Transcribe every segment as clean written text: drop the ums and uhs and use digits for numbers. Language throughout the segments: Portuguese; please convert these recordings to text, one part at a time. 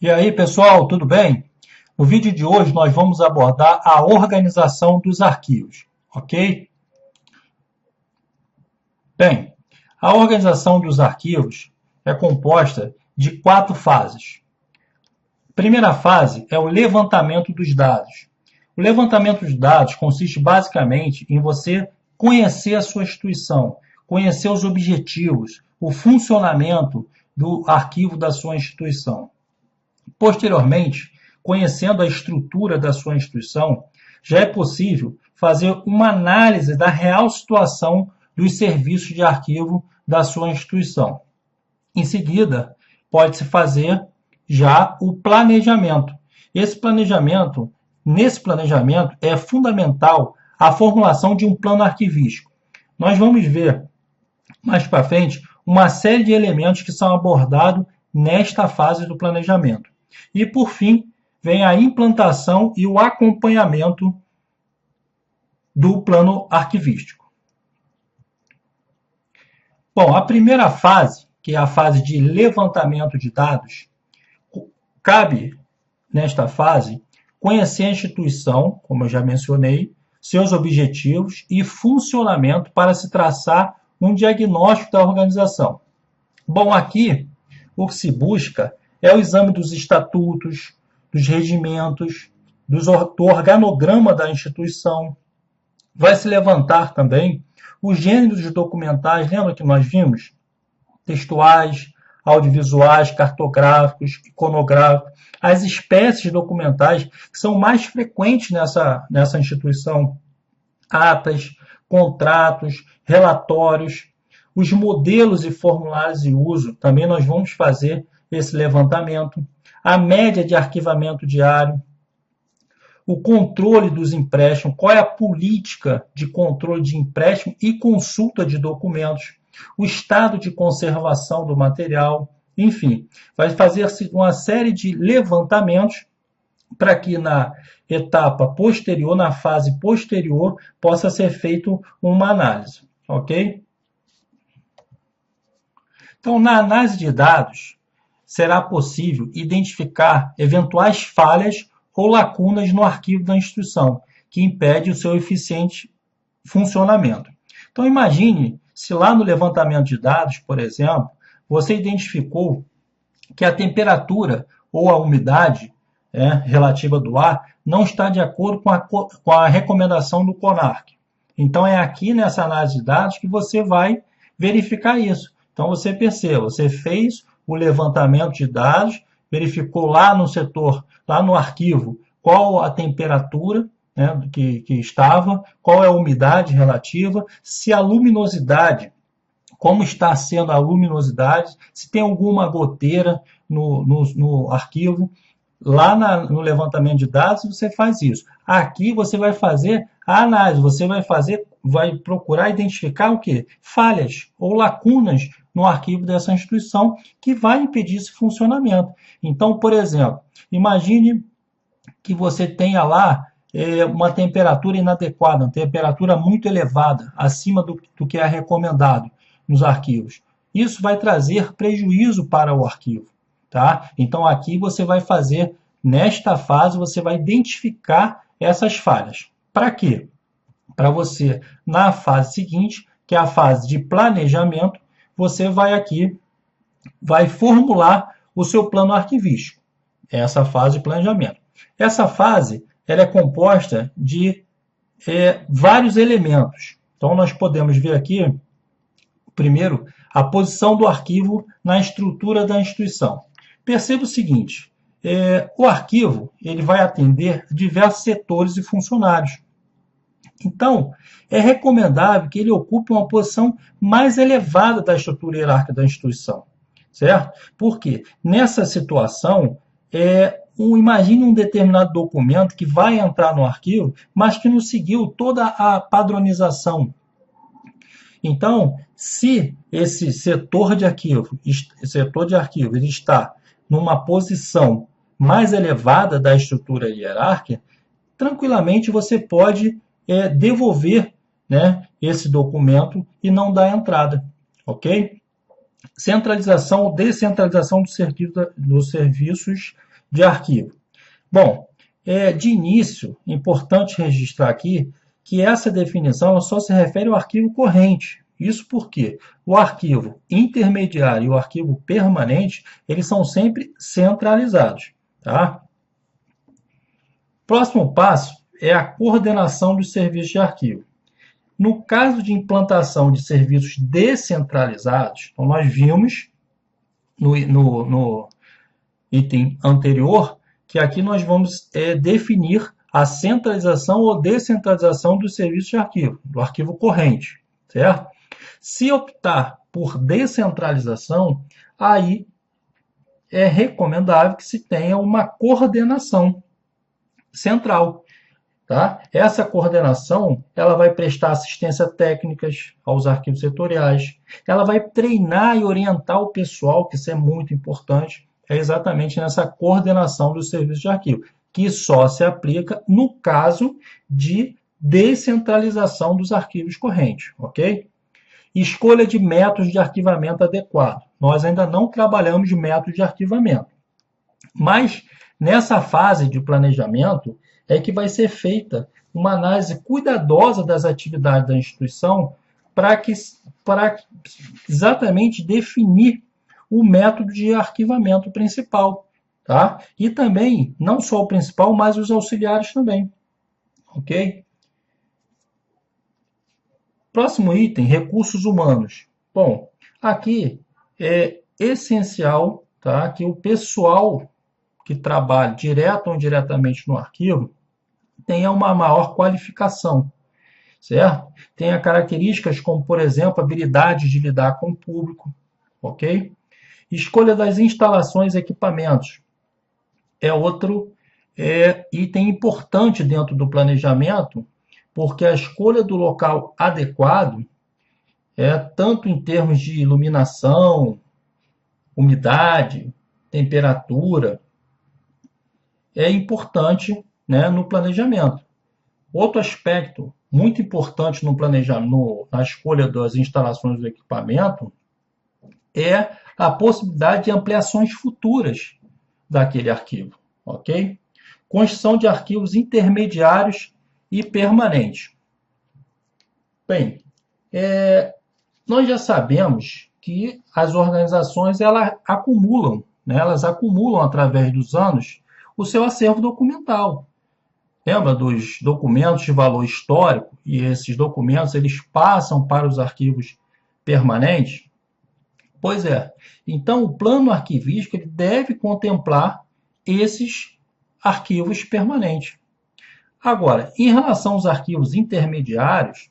E aí, pessoal, tudo bem? No vídeo de hoje nós vamos abordar a organização dos arquivos, ok? Bem, a organização dos arquivos é composta de 4 fases. A primeira fase é o levantamento dos dados. O levantamento dos dados consiste basicamente em você conhecer a sua instituição, conhecer os objetivos, o funcionamento do arquivo da sua instituição. Posteriormente, conhecendo a estrutura da sua instituição, já é possível fazer uma análise da real situação dos serviços de arquivo da sua instituição. Em seguida, pode-se fazer já o planejamento. Nesse planejamento, é fundamental a formulação de um plano arquivístico. Nós vamos ver mais para frente uma série de elementos que são abordados nesta fase do planejamento. E, por fim, vem a implantação e o acompanhamento do plano arquivístico. Bom, a primeira fase, que é a fase de levantamento de dados, cabe, nesta fase, conhecer a instituição, como eu já mencionei, seus objetivos e funcionamento para se traçar um diagnóstico da organização. Bom, aqui, o que se busca é o exame dos estatutos, dos regimentos, do organograma da instituição. Vai se levantar também os gêneros documentais, lembra que nós vimos? Textuais, audiovisuais, cartográficos, iconográficos, as espécies documentais que são mais frequentes nessa instituição, atas, contratos, relatórios, os modelos e formulários de uso, também nós vamos fazer esse levantamento, a média de arquivamento diário, o controle dos empréstimos, qual é a política de controle de empréstimo e consulta de documentos, o estado de conservação do material, enfim, vai fazer-se uma série de levantamentos para que na etapa posterior, na fase posterior, possa ser feita uma análise, ok? Então, na análise de dados, será possível identificar eventuais falhas ou lacunas no arquivo da instituição, que impede o seu eficiente funcionamento. Então, imagine se lá no levantamento de dados, por exemplo, você identificou que a temperatura ou a umidade relativa do ar não está de acordo com a recomendação do CONARC. Então, é aqui nessa análise de dados que você vai verificar isso. Então, você perceba, você fez o levantamento de dados, verificou lá no setor, lá no arquivo, qual a temperatura que estava, qual é a umidade relativa, se a luminosidade, como está sendo a luminosidade, se tem alguma goteira no arquivo. Lá no levantamento de dados você faz isso. Aqui você vai fazer a análise, você vai procurar identificar o quê? Falhas ou lacunas no arquivo dessa instituição que vai impedir esse funcionamento. Então, por exemplo, imagine que você tenha lá uma temperatura inadequada, uma temperatura muito elevada, acima do que é recomendado nos arquivos. Isso vai trazer prejuízo para o arquivo. Tá? Então, aqui você vai fazer, nesta fase, você vai identificar essas falhas. Para quê? Para você, na fase seguinte, que é a fase de planejamento, você vai formular o seu plano arquivístico. Essa fase de planejamento. Essa fase ela é composta de vários elementos. Então, nós podemos ver aqui, primeiro, a posição do arquivo na estrutura da instituição. Perceba o seguinte, o arquivo ele vai atender diversos setores e funcionários. Então, é recomendável que ele ocupe uma posição mais elevada da estrutura hierárquica da instituição, certo? Porque nessa situação, imagine um determinado documento que vai entrar no arquivo, mas que não seguiu toda a padronização. Então, se esse setor de arquivo ele está numa posição mais elevada da estrutura hierárquica, tranquilamente você pode devolver esse documento e não dar entrada, ok? Centralização ou descentralização dos serviços de arquivo. Bom, de início, é importante registrar aqui que essa definição só se refere ao arquivo corrente. Isso porque o arquivo intermediário e o arquivo permanente, eles são sempre centralizados. Tá? Próximo passo é a coordenação dos serviços de arquivo. No caso de implantação de serviços descentralizados, então nós vimos no item anterior que aqui nós vamos definir a centralização ou descentralização dos serviços de arquivo, do arquivo corrente, certo? Se optar por descentralização, aí é recomendável que se tenha uma coordenação central. Tá? Essa coordenação ela vai prestar assistência técnicas aos arquivos setoriais, ela vai treinar e orientar o pessoal, que isso é muito importante, é exatamente nessa coordenação dos serviços de arquivo, que só se aplica no caso de descentralização dos arquivos correntes, ok? Escolha de métodos de arquivamento adequado. Nós ainda não trabalhamos de método de arquivamento, mas nessa fase de planejamento é que vai ser feita uma análise cuidadosa das atividades da instituição para exatamente definir o método de arquivamento principal. Tá? E também, não só o principal, mas os auxiliares também. Ok? Próximo item, recursos humanos. Bom, aqui é essencial, tá, que o pessoal que trabalha direto ou indiretamente no arquivo tenha uma maior qualificação, certo? Tenha características como, por exemplo, habilidade de lidar com o público, ok? Escolha das instalações e equipamentos é outro item importante dentro do planejamento, porque a escolha do local adequado, tanto em termos de iluminação, umidade, temperatura, é importante, né, no planejamento. Outro aspecto muito importante no planejamento, na escolha das instalações do equipamento, é a possibilidade de ampliações futuras daquele arquivo, ok? Construção de arquivos intermediários e permanentes. Bem, nós já sabemos que as organizações elas acumulam através dos anos o seu acervo documental. Lembra dos documentos de valor histórico? E esses documentos eles passam para os arquivos permanentes? Pois é. Então, o plano arquivístico ele deve contemplar esses arquivos permanentes. Agora, em relação aos arquivos intermediários,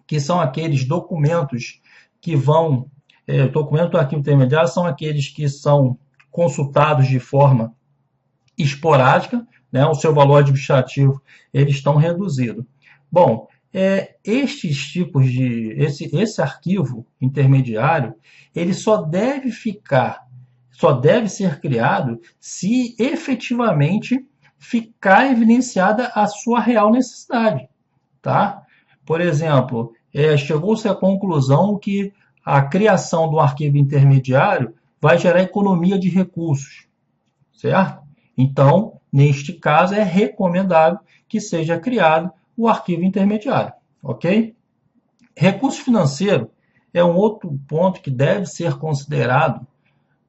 que são aqueles documentos que vão... documento do arquivo intermediário são aqueles que são consultados de forma esporádica, né? O seu valor administrativo eles estão reduzido. Bom, estes tipos esse arquivo intermediário, ele só deve ser criado se efetivamente ficar evidenciada a sua real necessidade, tá? Por exemplo, chegou-se à conclusão que a criação do arquivo intermediário vai gerar economia de recursos, certo? Então, neste caso, é recomendável que seja criado o arquivo intermediário, ok? Recurso financeiro é um outro ponto que deve ser considerado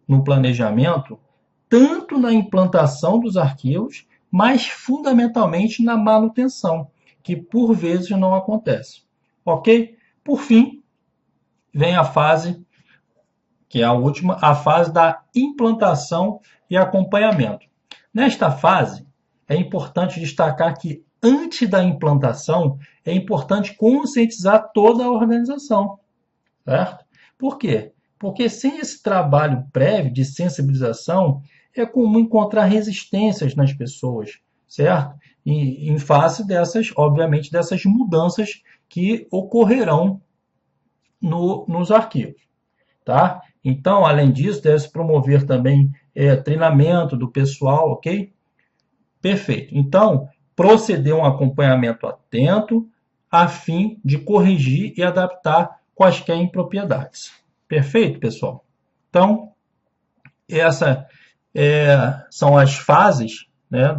no planejamento, tanto na implantação dos arquivos, mas fundamentalmente na manutenção, que por vezes não acontece, ok? Por fim, vem a fase, que é a última, a fase da implantação e acompanhamento. Nesta fase, é importante destacar que antes da implantação, é importante conscientizar toda a organização, certo? Por quê? Porque sem esse trabalho prévio de sensibilização, é comum encontrar resistências nas pessoas, certo? E em face dessas, obviamente, dessas mudanças que ocorrerão nos arquivos, tá? Então, além disso, deve-se promover também treinamento do pessoal, ok? Perfeito. Então, proceder a um acompanhamento atento a fim de corrigir e adaptar quaisquer impropriedades. Perfeito, pessoal? Então, essa são as fases, né,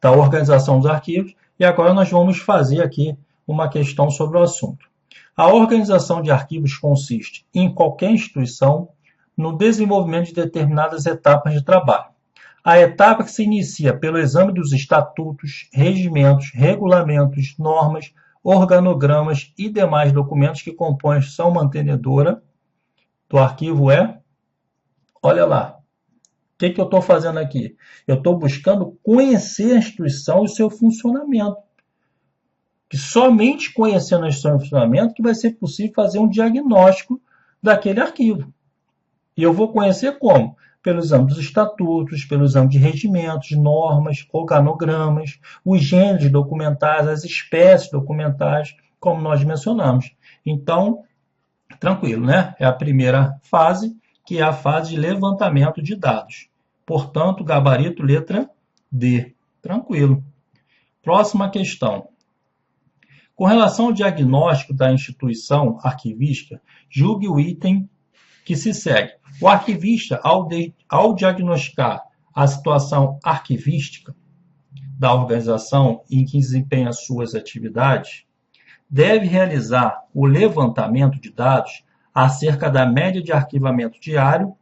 da organização dos arquivos, e agora nós vamos fazer aqui uma questão sobre o assunto. A organização de arquivos consiste, em qualquer instituição, no desenvolvimento de determinadas etapas de trabalho. A etapa que se inicia pelo exame dos estatutos, regimentos, regulamentos, normas, organogramas e demais documentos que compõem a instituição mantenedora do arquivo olha lá, o que eu estou fazendo aqui? Eu estou buscando conhecer a instituição e o seu funcionamento. Que somente conhecendo a instituição e o funcionamento que vai ser possível fazer um diagnóstico daquele arquivo. E eu vou conhecer como? Pelo exame dos estatutos, pelo exame de regimentos, normas, organogramas, os gêneros documentais, as espécies documentais, como nós mencionamos. Então, tranquilo, né? É a primeira fase, que é a fase de levantamento de dados. Portanto, gabarito letra D. Tranquilo. Próxima questão. Com relação ao diagnóstico da instituição arquivística, julgue o item que se segue. O arquivista, ao diagnosticar a situação arquivística da organização em que desempenha suas atividades, deve realizar o levantamento de dados acerca da média de arquivamento diário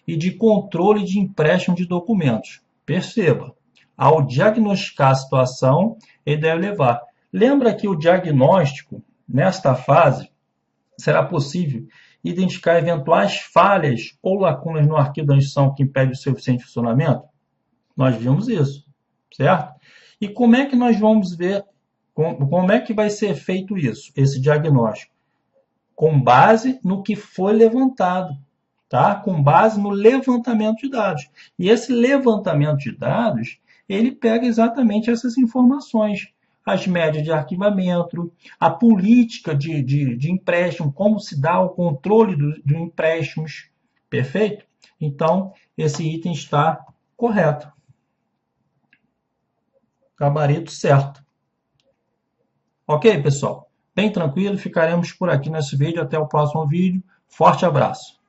e de controle de empréstimo de documentos. Perceba, ao diagnosticar a situação, ele deve levar. Lembra que o diagnóstico, nesta fase, será possível identificar eventuais falhas ou lacunas no arquivo da instituição que impede o seu eficiente funcionamento? Nós vimos isso, certo? E como é que nós vamos ver, como é que vai ser feito isso, esse diagnóstico? Com base no que foi levantado, tá? Com base no levantamento de dados. E esse levantamento de dados, ele pega exatamente essas informações. As médias de arquivamento, a política de empréstimo, como se dá o controle dos empréstimos. Perfeito? Então, esse item está correto. Gabarito certo. Ok, pessoal? Bem tranquilo, ficaremos por aqui nesse vídeo. Até o próximo vídeo. Forte abraço.